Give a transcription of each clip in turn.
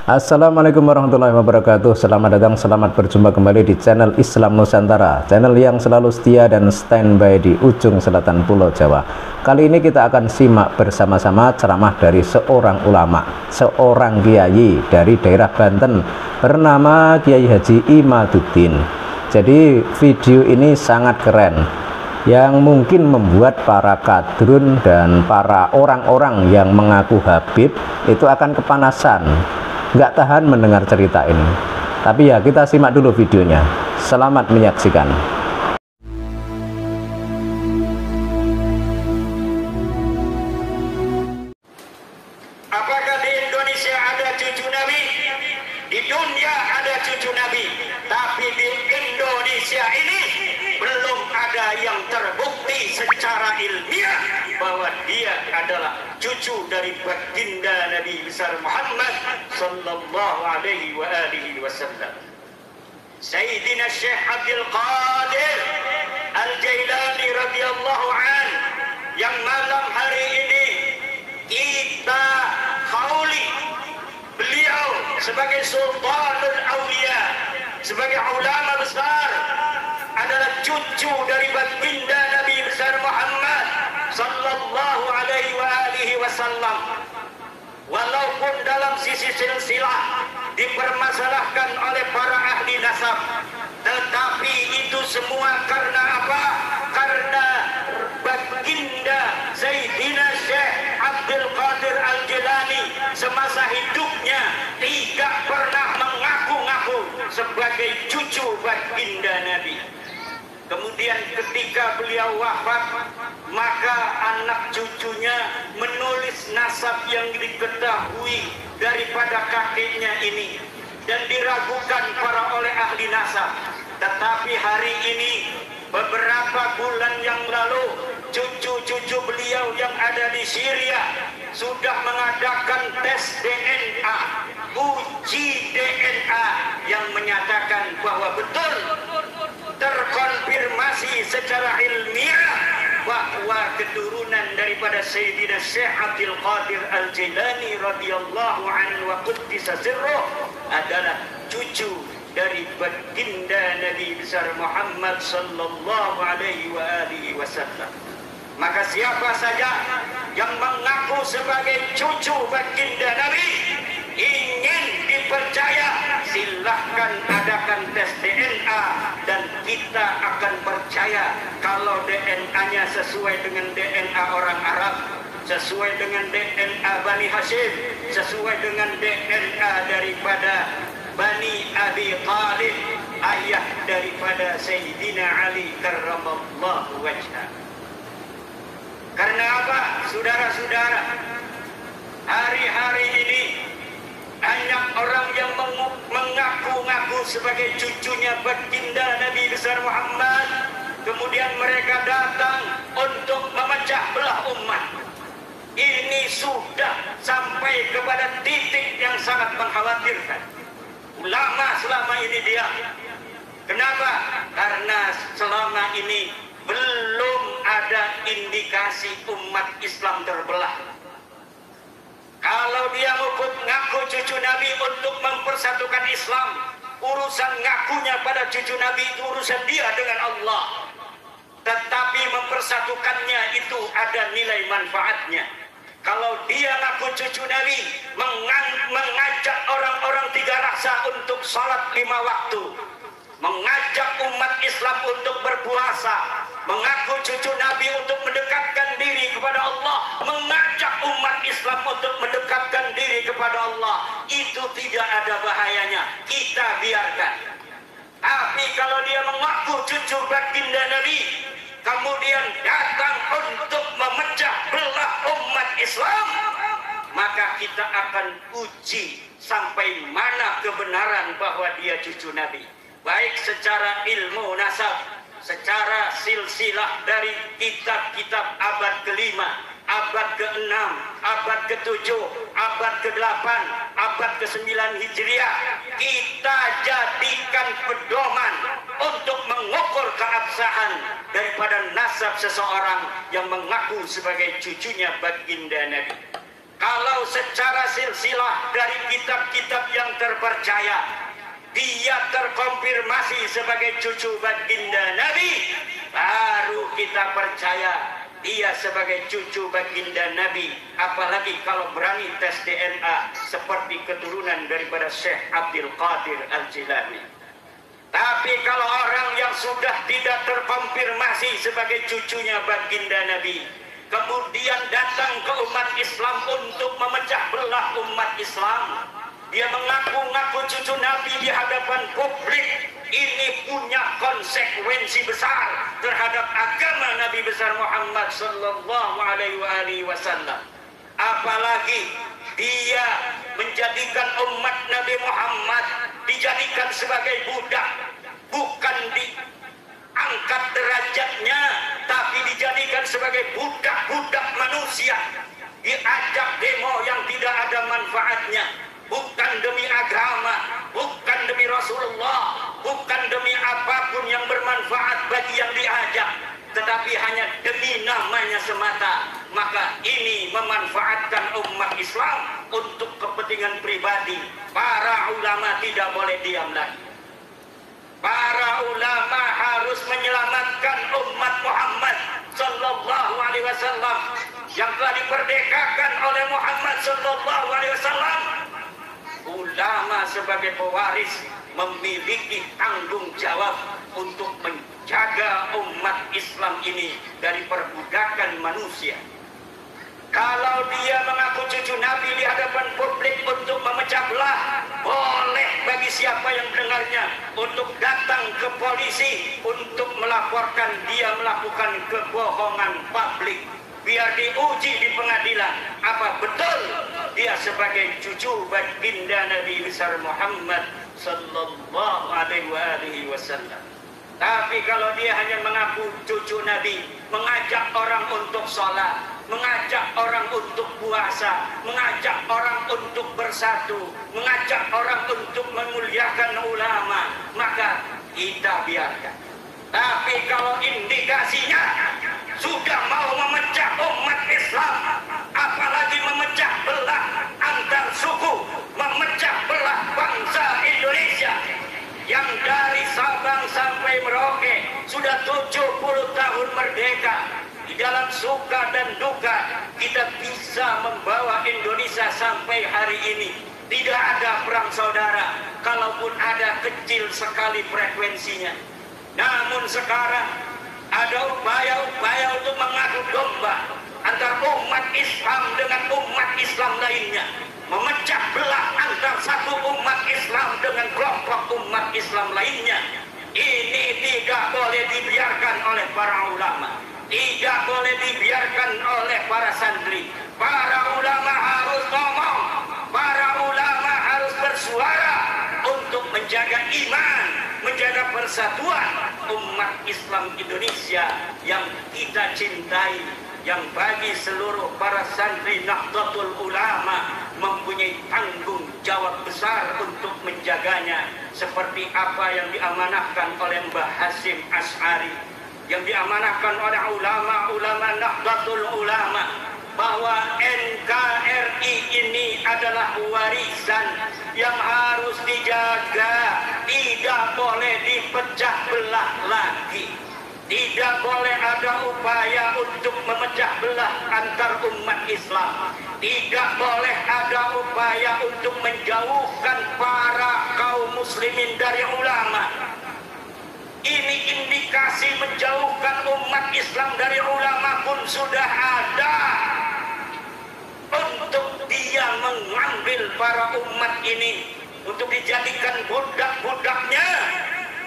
Assalamualaikum warahmatullahi wabarakatuh. Selamat datang, selamat berjumpa kembali di channel Islam Nusantara, channel yang selalu setia dan standby di ujung selatan Pulau Jawa. Kali ini kita akan simak bersama-sama ceramah dari seorang ulama, seorang kiai dari daerah Banten bernama Kiai Haji Imaduddin. Jadi video ini sangat keren, yang mungkin membuat para kadrun dan para orang-orang yang mengaku Habib itu akan kepanasan, nggak tahan mendengar cerita ini. Tapi ya, kita simak dulu videonya. Selamat menyaksikan. Apakah di Indonesia ada cucu Nabi? Di dunia ada cucu Nabi, tapi di Indonesia ini belum ada yang terbukti secara ilmiah bahwa dia adalah cucu dari baginda Nabi besar Muhammad sallallahu alaihi wasallam. Sayyidina Syekh Abdul Qadir Al-Jailani radhiyallahu an, yang malam hari ini kita hauli beliau sebagai Sultanul Aulia, sebagai ulama besar, adalah cucu dari baginda Nabi besar Muhammad sallallahu alaihi wasallam. Walaupun dalam sisi silsilah dipermasalahkan oleh para ahli nasab, tetapi itu semua karena apa? Karena baginda Sayyidina Syekh Abdul Qadir Al-Jilani semasa hidupnya tidak pernah mengaku-ngaku sebagai cucu baginda Nabi. Kemudian ketika beliau wafat, maka anak cucunya menulis nasab yang diketahui daripada kakeknya ini dan diragukan oleh ahli nasab. Tetapi hari ini, beberapa bulan yang lalu, cucu-cucu beliau yang ada di Syria sudah mengadakan tes DNA, uji DNA, yang menyatakan bahwa betul, terkonfirmasi secara ilmiah bahwa keturunan daripada Sayyidina Syekh Abdul Qadir Al-Jailani radhiyallahu anhu wa quddisa sirruh adalah cucu dari baginda Nabi besar Muhammad sallallahu alaihi wasallam. Maka siapa saja yang mengaku sebagai cucu baginda Nabi ingin dipercaya, silahkan adakan tes DNA dan kita akan percaya kalau DNA-nya sesuai dengan DNA orang Arab, sesuai dengan DNA Bani Hashim, sesuai dengan DNA daripada Bani Abi Thalib, ayah daripada Sayyidina Ali karramallahu wajhah. Karena apa, saudara-saudara? Hari-hari ini banyak orang yang mengaku-ngaku sebagai cucunya baginda Nabi besar Muhammad. Kemudian mereka datang untuk memecah belah umat. Ini sudah sampai kepada titik yang sangat mengkhawatirkan. Ulama selama ini diam. Kenapa? Karena selama ini belum ada indikasi umat Islam terbelah. Kalau dia ngaku cucu Nabi untuk mempersatukan Islam, urusan ngakunya pada cucu Nabi itu urusan dia dengan Allah. Tetapi mempersatukannya itu ada nilai manfaatnya. Kalau dia ngaku cucu Nabi, mengajak orang-orang tiga rasa untuk salat 5 waktu, mengajak umat Islam untuk berpuasa, mengaku cucu Nabi untuk mendekatkan diri kepada Allah, mengajak umat Islam untuk mendekatkan diri kepada Allah, itu tidak ada bahayanya, kita biarkan. Tapi kalau dia mengaku cucu baginda Nabi, kemudian datang untuk memecah belah umat Islam, maka kita akan uji sampai mana kebenaran bahwa dia cucu Nabi, baik secara ilmu nasab, secara silsilah dari kitab-kitab abad ke-5, abad ke-6, abad ke-7, abad ke-8, abad ke-9 Hijriah. Kita jadikan pedoman untuk mengukur keabsahan daripada nasab seseorang yang mengaku sebagai cucunya baginda Nabi. Kalau secara silsilah dari kitab-kitab yang percaya dia terkonfirmasi sebagai cucu baginda Nabi, baru kita percaya dia sebagai cucu baginda Nabi. Apalagi kalau berani tes DNA seperti keturunan daripada Syekh Abdul Qadir Al-Jilani. Tapi kalau orang yang sudah tidak terkonfirmasi sebagai cucunya baginda Nabi, kemudian datang ke umat Islam untuk memecah belah umat Islam, dia mengaku-ngaku cucu Nabi di hadapan publik, ini punya konsekuensi besar terhadap agama Nabi besar Muhammad sallallahu alaihi wasallam. Apalagi dia menjadikan umat Nabi Muhammad dijadikan sebagai budak, bukan diangkat derajatnya, tapi dijadikan sebagai budak-budak manusia, diajak demo yang tidak ada manfaatnya, bukan demi agama, bukan demi Rasulullah, bukan demi apapun yang bermanfaat bagi yang diajak, tetapi hanya demi namanya semata. Maka ini memanfaatkan umat Islam untuk kepentingan pribadi. Para ulama tidak boleh diam lagi. Para ulama harus menyelamatkan umat Muhammad sallallahu alaihi wasallam yang telah diperdekakan oleh Muhammad sallallahu alaihi wasallam. Ulama sebagai pewaris memiliki tanggung jawab untuk menjaga umat Islam ini dari perbudakan manusia. Kalau dia mengaku cucu Nabi di hadapan publik untuk memecah belah, boleh bagi siapa yang mendengarnya untuk datang ke polisi untuk melaporkan dia melakukan kebohongan publik. Biar diuji di pengadilan apa betul dia sebagai cucu baginda Nabi besar Muhammad sallallahu alaihi wasallam. Tapi kalau dia hanya mengaku cucu Nabi, mengajak orang untuk sholat, mengajak orang untuk puasa, mengajak orang untuk bersatu, mengajak orang untuk memuliakan ulama, maka kita biarkan. Tapi kalau indikasinya sudah mau memecah umat Islam, apalagi memecah belah antar suku, memecah belah bangsa Indonesia yang dari Sabang sampai Merauke sudah 70 tahun merdeka. Di dalam suka dan duka kita bisa membawa Indonesia sampai hari ini. Tidak ada perang saudara, kalaupun ada kecil sekali frekuensinya. Namun sekarang ada upaya-upaya untuk mengadu domba antara umat Islam dengan umat Islam lainnya, memecah belah antar satu umat Islam dengan kelompok umat Islam lainnya. Ini tidak boleh dibiarkan oleh para ulama, tidak boleh dibiarkan oleh para santri. Para ulama harus ngomong, para ulama harus bersuara untuk menjaga iman, menjaga persatuan umat Islam Indonesia yang kita cintai, yang bagi seluruh para santri Nahdlatul Ulama mempunyai tanggung jawab besar untuk menjaganya, seperti apa yang diamanahkan oleh Mbah Hasyim Asy'ari, yang diamanahkan oleh ulama-ulama Nahdlatul Ulama, bahwa NKRI ini adalah warisan yang harus dijaga, tidak boleh dipecah belah lagi. Tidak boleh ada upaya untuk memecah belah antar umat Islam. Tidak boleh ada upaya untuk menjauhkan para kaum muslimin dari ulama. Ini indikasi menjauhkan umat Islam dari ulama pun sudah ada. Untuk dia mengambil para umat ini untuk dijadikan budak-budaknya,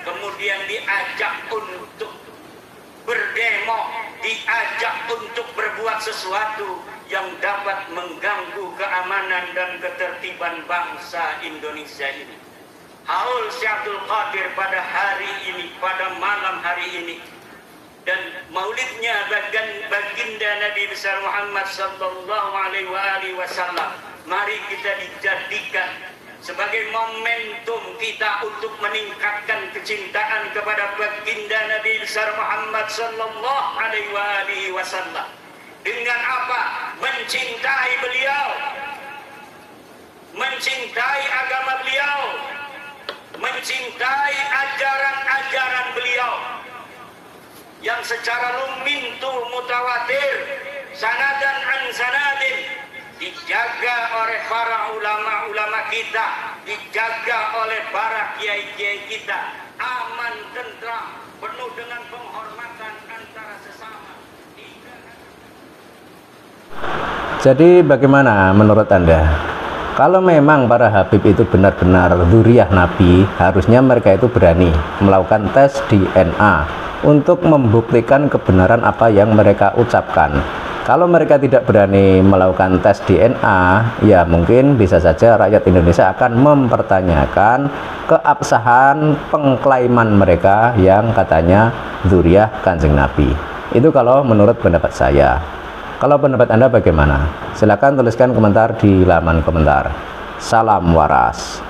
kemudian diajak untuk berdemo, diajak untuk berbuat sesuatu yang dapat mengganggu keamanan dan ketertiban bangsa Indonesia ini. Haul Syekh Abdul Qadir pada hari ini, pada malam hari ini, dan maulidnya baginda Nabi besar Muhammad sallallahu alaihi wasallam, mari kita dijadikan sebagai momentum kita untuk meningkatkan kecintaan kepada baginda Nabi besar Muhammad sallallahu alaihi wasallam. Dengan apa? Mencintai beliau, mencintai agama beliau, secara lumintu mutawatir, sanadan an sanadin, dijaga oleh para ulama-ulama kita, dijaga oleh para kiai-kiai kita, aman, tentram, penuh dengan penghormatan antara sesama. Jadi bagaimana menurut Anda? Kalau memang para Habib itu benar-benar dzurriyyah Nabi, harusnya mereka itu berani melakukan tes DNA untuk membuktikan kebenaran apa yang mereka ucapkan. Kalau mereka tidak berani melakukan tes DNA, ya mungkin bisa saja rakyat Indonesia akan mempertanyakan keabsahan pengklaiman mereka yang katanya dzurriyyah Kanjeng Nabi. Itu kalau menurut pendapat saya. Kalau pendapat Anda bagaimana? Silahkan tuliskan komentar di laman komentar. Salam waras.